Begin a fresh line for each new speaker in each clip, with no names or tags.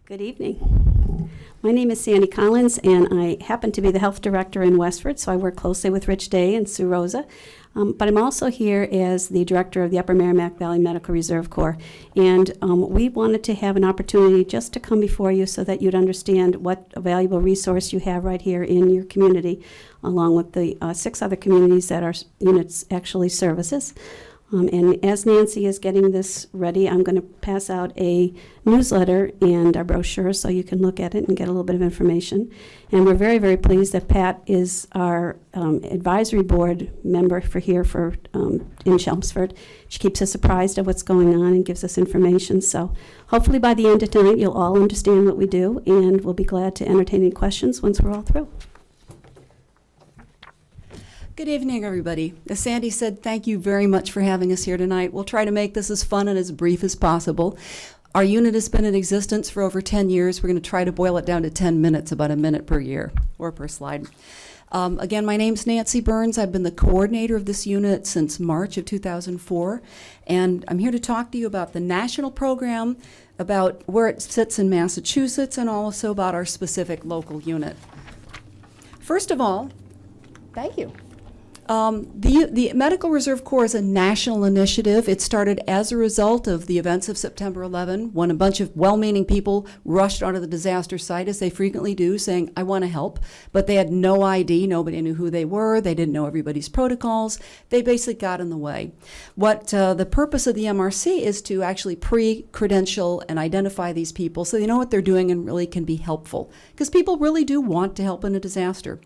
Good evening. My name is Sandy Collins, and I happen to be the health director in Westford, so I work closely with Rich Day and Sue Rosa. But I'm also here as the director of the Upper Merrimack Valley Medical Reserve Corps. And we wanted to have an opportunity just to come before you so that you'd understand what a valuable resource you have right here in your community, along with the 6 other communities that our units actually services. And as Nancy is getting this ready, I'm going to pass out a newsletter and a brochure so you can look at it and get a little bit of information. And we're very, very pleased that Pat is our advisory board member in Chelmsford. She keeps us apprised of what's going on and gives us information. So hopefully by the end of tonight, you'll all understand what we do, and we'll be glad to entertain any questions once we're all through.
Good evening, everybody. As Sandy said, thank you very much for having us here tonight. We'll try to make this as fun and as brief as possible. Our unit has been in existence for over 10 years. We're going to try to boil it down to 10 minutes, about a minute per year or per slide. Again, my name's Nancy Burns. I've been the coordinator of this unit since March of 2004, and I'm here to talk to you about the national program, about where it sits in Massachusetts, and also about our specific local unit. First of all, thank you. The Medical Reserve Corps is a national initiative. It started as a result of the events of September 11, when a bunch of well-meaning people rushed onto the disaster site, as they frequently do, saying, I want to help, but they had no ID. Nobody knew who they were. They didn't know everybody's protocols. They basically got in the way. What the purpose of the MRC is to actually pre-credential and identify these people so they know what they're doing and really can be helpful, because people really do want to help in a disaster.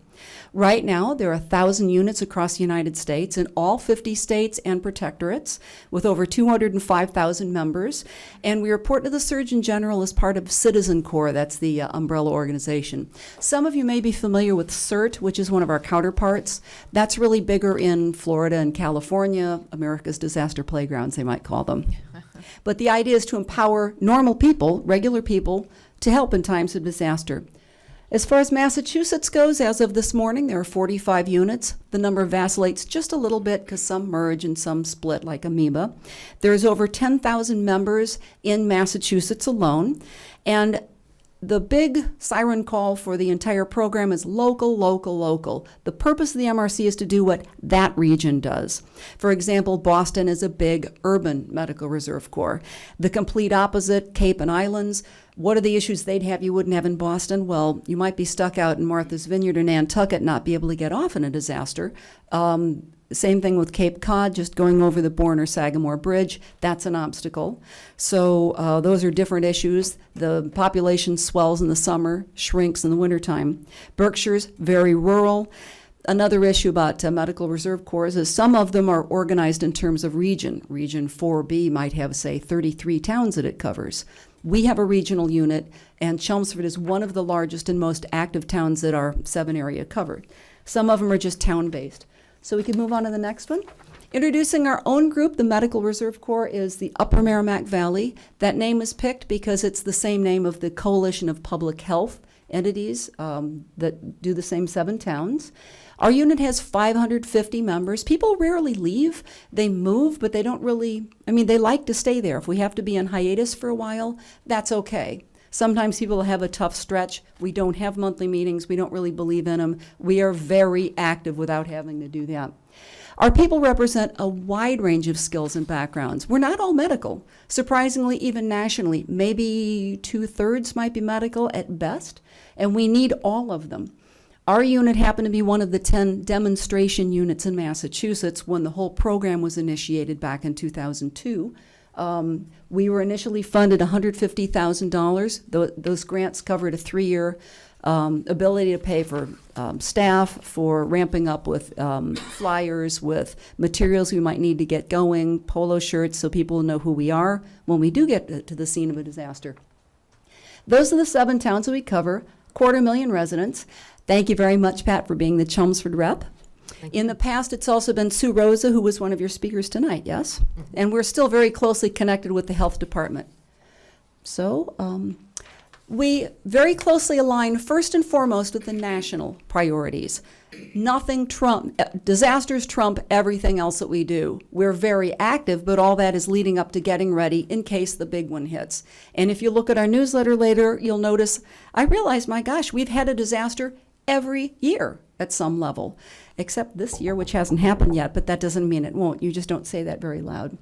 Right now, there are 1,000 units across the United States in all 50 states and protectorates, with over 205,000 members. And we report to the Surgeon General as part of Citizen Corps. That's the umbrella organization. Some of you may be familiar with CERT, which is one of our counterparts. That's really bigger in Florida and California, America's disaster playgrounds, they might call them. But the idea is to empower normal people, regular people, to help in times of disaster. As far as Massachusetts goes, as of this morning, there are 45 units. The number vacillates just a little bit because some merge and some split like amoeba. There's over 10,000 members in Massachusetts alone. And the big siren call for the entire program is local, local, local. The purpose of the MRC is to do what that region does. For example, Boston is a big urban medical reserve corps. The complete opposite, Cape and Islands. What are the issues they'd have you wouldn't have in Boston? Well, you might be stuck out in Martha's Vineyard or Nantucket, not be able to get off in a disaster. Same thing with Cape Cod, just going over the Bourne or Sagamore Bridge. That's an obstacle. So those are different issues. The population swells in the summer, shrinks in the wintertime. Berkshire's very rural. Another issue about medical reserve corps is some of them are organized in terms of region. Region 4B might have, say, 33 towns that it covers. We have a regional unit, and Chelmsford is one of the largest and most active towns that our 7 area covered. Some of them are just town-based. So we can move on to the next one. Introducing our own group, the Medical Reserve Corps, is the Upper Merrimack Valley. That name was picked because it's the same name of the coalition of public health entities that do the same 7 towns. Our unit has 550 members. People rarely leave. They move, but they don't really, they like to stay there. If we have to be on hiatus for a while, that's okay. Sometimes people have a tough stretch. We don't have monthly meetings. We don't really believe in them. We are very active without having to do that. Our people represent a wide range of skills and backgrounds. We're not all medical. Surprisingly, even nationally, maybe 2/3 might be medical at best, and we need all of them. Our unit happened to be one of the 10 demonstration units in Massachusetts when the whole program was initiated back in 2002. We were initially funded $150,000. Those grants covered a 3-year ability to pay for staff, for ramping up with flyers, with materials we might need to get going, polo shirts so people will know who we are when we do get to the scene of a disaster. Those are the 7 towns that we cover, 250,000 residents. Thank you very much, Pat, for being the Chelmsford rep. In the past, it's also been Sue Rosa, who was one of your speakers tonight, yes? Mm-hmm. And we're still very closely connected with the health department. So We very closely align first and foremost with the national priorities. Disasters trump everything else that we do. We're very active, but all that is leading up to getting ready in case the big one hits. And if you look at our newsletter later, you'll notice, I realize, my gosh, we've had a disaster every year at some level, except this year, which hasn't happened yet, but that doesn't mean it won't. You just don't say that very loud.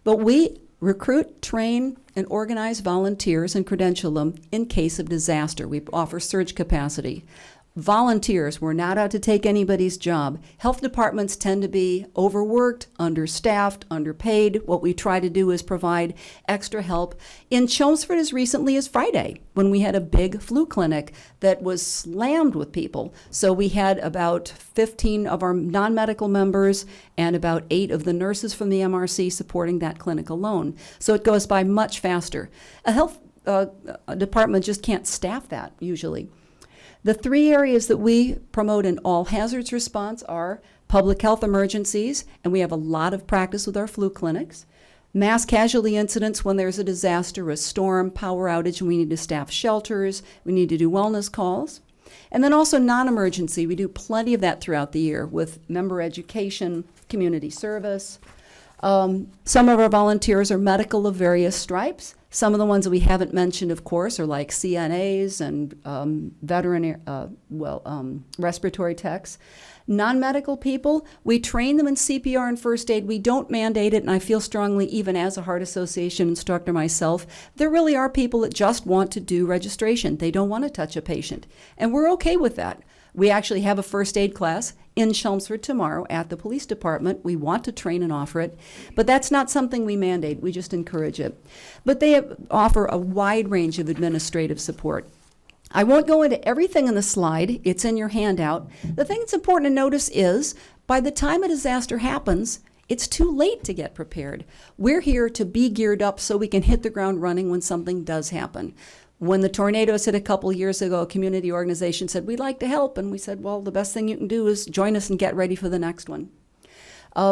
But we recruit, train, and organize volunteers and credential them in case of disaster. We offer surge capacity. Volunteers, we're not out to take anybody's job. Health departments tend to be overworked, understaffed, underpaid. What we try to do is provide extra help. In Chelmsford as recently as Friday, when we had a big flu clinic that was slammed with people. So we had about 15 of our non-medical members and about 8 of the nurses from the MRC supporting that clinic alone. So it goes by much faster. A health department just can't staff that usually. The 3 areas that we promote in all hazards response are public health emergencies, and we have a lot of practice with our flu clinics, mass casualty incidents when there's a disaster, a storm, power outage, and we need to staff shelters, we need to do wellness calls, and then also non-emergency. We do plenty of that throughout the year with member education, community service. Some of our volunteers are medical of various stripes. Some of the ones that we haven't mentioned, of course, are like CNAs and respiratory techs. Non-medical people, we train them in CPR and first aid. We don't mandate it, and I feel strongly, even as a Heart Association instructor myself, there really are people that just want to do registration. They don't want to touch a patient, and we're okay with that. We actually have a first aid class in Chelmsford tomorrow at the police department. We want to train and offer it, but that's not something we mandate. We just encourage it. But they offer a wide range of administrative support. I won't go into everything in the slide. It's in your handout. The thing that's important to notice is by the time a disaster happens, it's too late to get prepared. We're here to be geared up so we can hit the ground running when something does happen. When the tornadoes hit a couple years ago, a community organization said, we'd like to help. And we said, well, the best thing you can do is join us and get ready for the next one.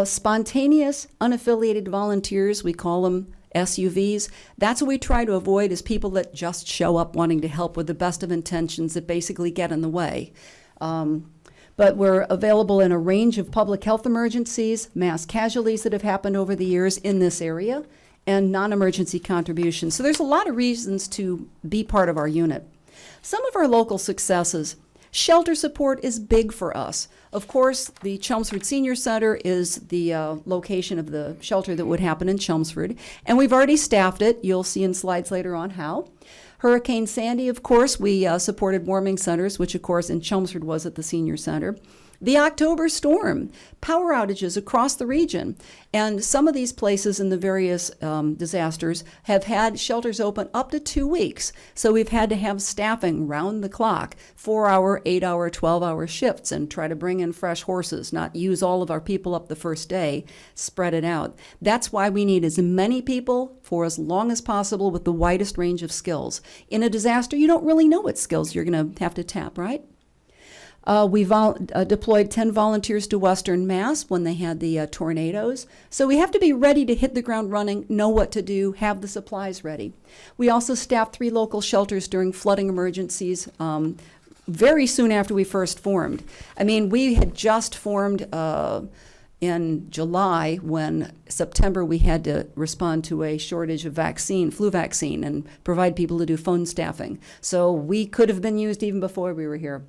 Spontaneous, unaffiliated volunteers, we call them SUVs. That's what we try to avoid, is people that just show up wanting to help with the best of intentions that basically get in the way. But we're available in a range of public health emergencies, mass casualties that have happened over the years in this area, and non-emergency contributions. So there's a lot of reasons to be part of our unit. Some of our local successes. Shelter support is big for us. Of course, the Chelmsford Senior Center is the location of the shelter that would happen in Chelmsford, and we've already staffed it. You'll see in slides later on how. Hurricane Sandy, of course, we supported warming centers, which of course in Chelmsford was at the Senior Center. The October storm, power outages across the region, and some of these places in the various disasters have had shelters open up to 2 weeks. So we've had to have staffing round the clock, 4-hour, 8-hour, 12-hour shifts, and try to bring in fresh horses, not use all of our people up the first day, spread it out. That's why we need as many people for as long as possible with the widest range of skills. In a disaster, you don't really know what skills you're going to have to tap, right? We deployed 10 volunteers to Western Mass when they had the tornadoes. So we have to be ready to hit the ground running, know what to do, have the supplies ready. We also staffed 3 local shelters during flooding emergencies very soon after we first formed. I mean, we had just formed in July, when September we had to respond to a shortage of flu vaccine, and provide people to do phone staffing. So we could have been used even before we were here.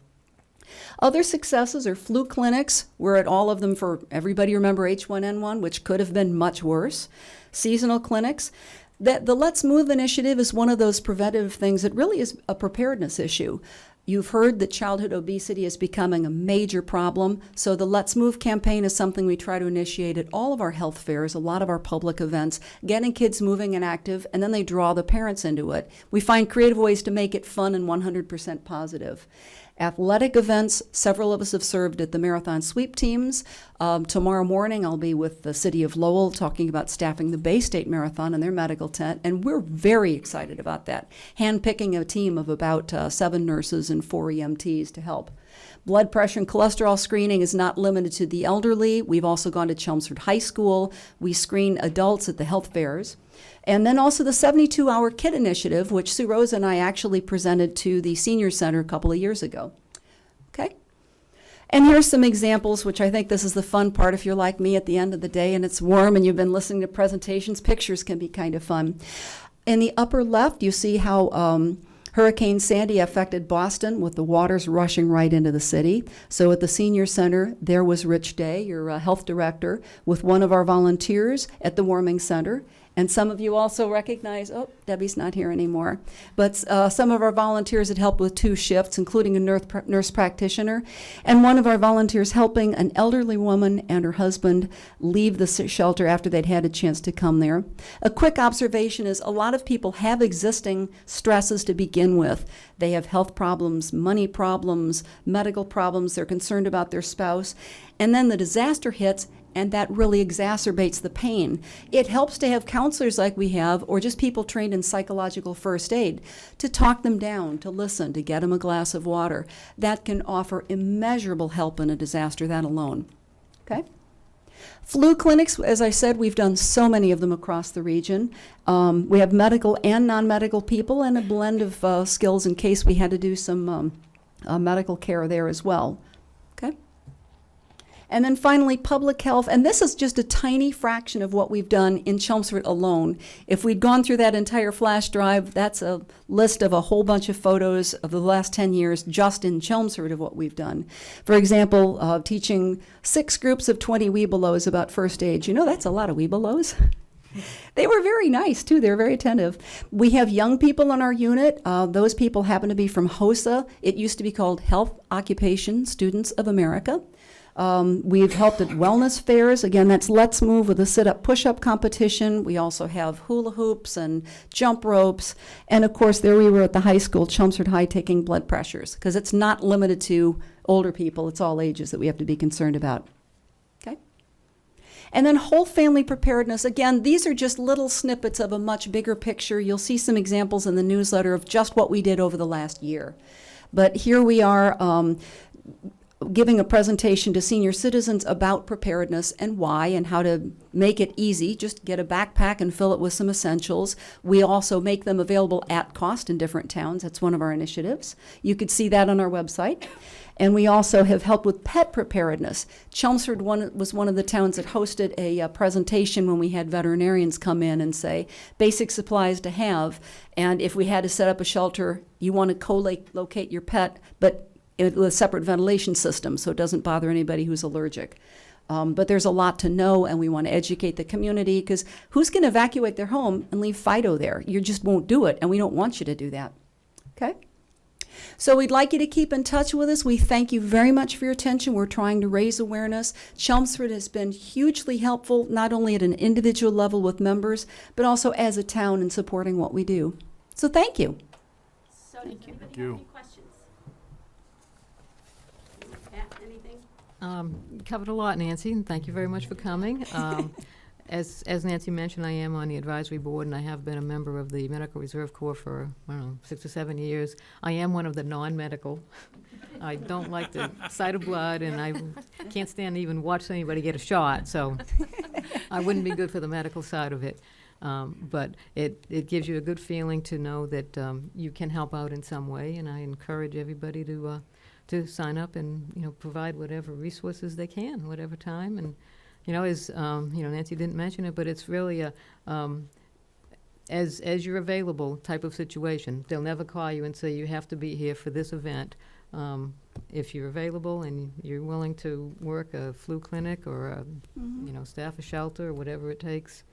Other successes are flu clinics. We're at all of them for everybody. Remember H1N1, which could have been much worse. Seasonal clinics. The Let's Move initiative is one of those preventative things that really is a preparedness issue. You've heard that childhood obesity is becoming a major problem, so the Let's Move campaign is something we try to initiate at all of our health fairs, a lot of our public events, getting kids moving and active, and then they draw the parents into it. We find creative ways to make it fun and 100% positive. Athletic events, several of us have served at the marathon sweep teams. Tomorrow morning I'll be with the city of Lowell talking about staffing the Bay State Marathon and their medical tent, and we're very excited about that. Handpicking a team of about 7 nurses and 4 EMTs to help. Blood pressure and cholesterol screening is not limited to the elderly. We've also gone to Chelmsford High School. We screen adults at the health fairs. And then also the 72-hour KID initiative, which Sue Rosa and I actually presented to the Senior Center a couple of years ago. Okay? And here's some examples, which I think this is the fun part if you're like me at the end of the day and it's warm and you've been listening to presentations. Pictures can be kind of fun. In the upper left, you see how Hurricane Sandy affected Boston with the waters rushing right into the city. So at the Senior Center, there was Rich Day, your health director, with one of our volunteers at the warming center. And some of you also recognize, oh, Debbie's not here anymore, but some of our volunteers had helped with 2 shifts, including a nurse practitioner, and one of our volunteers helping an elderly woman and her husband leave the shelter after they'd had a chance to come there. A quick observation is a lot of people have existing stresses to begin with. They have health problems, money problems, medical problems, they're concerned about their spouse, and then the disaster hits, and that really exacerbates the pain. It helps to have counselors like we have, or just people trained in psychological first aid, to talk them down, to listen, to get them a glass of water. That can offer immeasurable help in a disaster, that alone. Okay? Flu clinics, as I said, we've done so many of them across the region. We have medical and non-medical people, and a blend of skills in case we had to do some medical care there as well. Okay? And then finally, public health, and this is just a tiny fraction of what we've done in Chelmsford alone. If we'd gone through that entire flash drive, that's a list of a whole bunch of photos of the last 10 years just in Chelmsford of what we've done. For example, teaching 6 groups of 20 Webelos about first aid. You know, that's a lot of Webelos. They were very nice, too. They were very attentive. We have young people in our unit. Those people happen to be from HOSA. It used to be called Health Occupation Students of America. We've helped at wellness fairs. Again, that's Let's Move with a sit-up, push-up competition. We also have hula hoops and jump ropes. And, of course, there we were at the high school, Chelmsford High, taking blood pressures, because it's not limited to older people. It's all ages that we have to be concerned about. Okay? And then whole family preparedness. Again, these are just little snippets of a much bigger picture. You'll see some examples in the newsletter of just what we did over the last year. But here we are giving a presentation to senior citizens about preparedness and why and how to make it easy. Just get a backpack and fill it with some essentials. We also make them available at cost in different towns. That's one of our initiatives. You could see that on our website. And we also have helped with pet preparedness. Chelmsford was one of the towns that hosted a presentation when we had veterinarians come in and say, basic supplies to have. And if we had to set up a shelter, you want to co-locate your pet, but with a separate ventilation system so it doesn't bother anybody who's allergic. But there's a lot to know, and we want to educate the community, because who's going to evacuate their home and leave Fido there? You just won't do it, and we don't want you to do that. Okay? So we'd like you to keep in touch with us. We thank you very much for your attention. We're trying to raise awareness. Chelmsford has been hugely helpful, not only at an individual level with members, but also as a town in supporting what we do. So thank you.
So does anybody have any questions?
You covered a lot, Nancy, and thank you very much for coming. As Nancy mentioned, I am on the advisory board, and I have been a member of the Medical Reserve Corps for, 6 or 7 years. I am one of the non-medical. I don't like the sight of blood, and I can't stand to even watch anybody get a shot, so I wouldn't be good for the medical side of it. But it gives you a good feeling to know that you can help out in some way, and I encourage everybody to sign up and provide whatever resources they can, whatever time. And as Nancy didn't mention it, but it's really a as you're available type of situation. They'll never call you and say you have to be here for this event. If you're available and you're willing to work a flu clinic or staff a shelter or whatever it takes,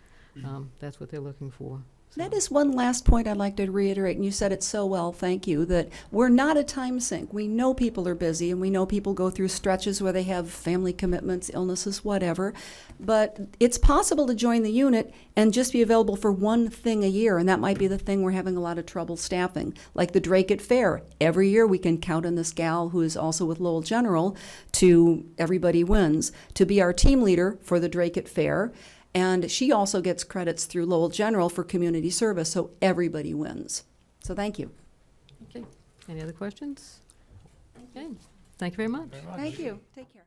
that's what they're looking for.
That is one last point I'd like to reiterate, and you said it so well, thank you, that we're not a time sink. We know people are busy, and we know people go through stretches where they have family commitments, illnesses, whatever, but it's possible to join the unit and just be available for one thing a year, and that might be the thing we're having a lot of trouble staffing, like the Drake Fair. Every year we can count on this gal, who is also with Lowell General, to Everybody Wins, to be our team leader for the Drake Fair. And she also gets credits through Lowell General for community service, so everybody wins. So thank you.
Okay. Any other questions? Okay. Thank you very much.
Thank you. Take care.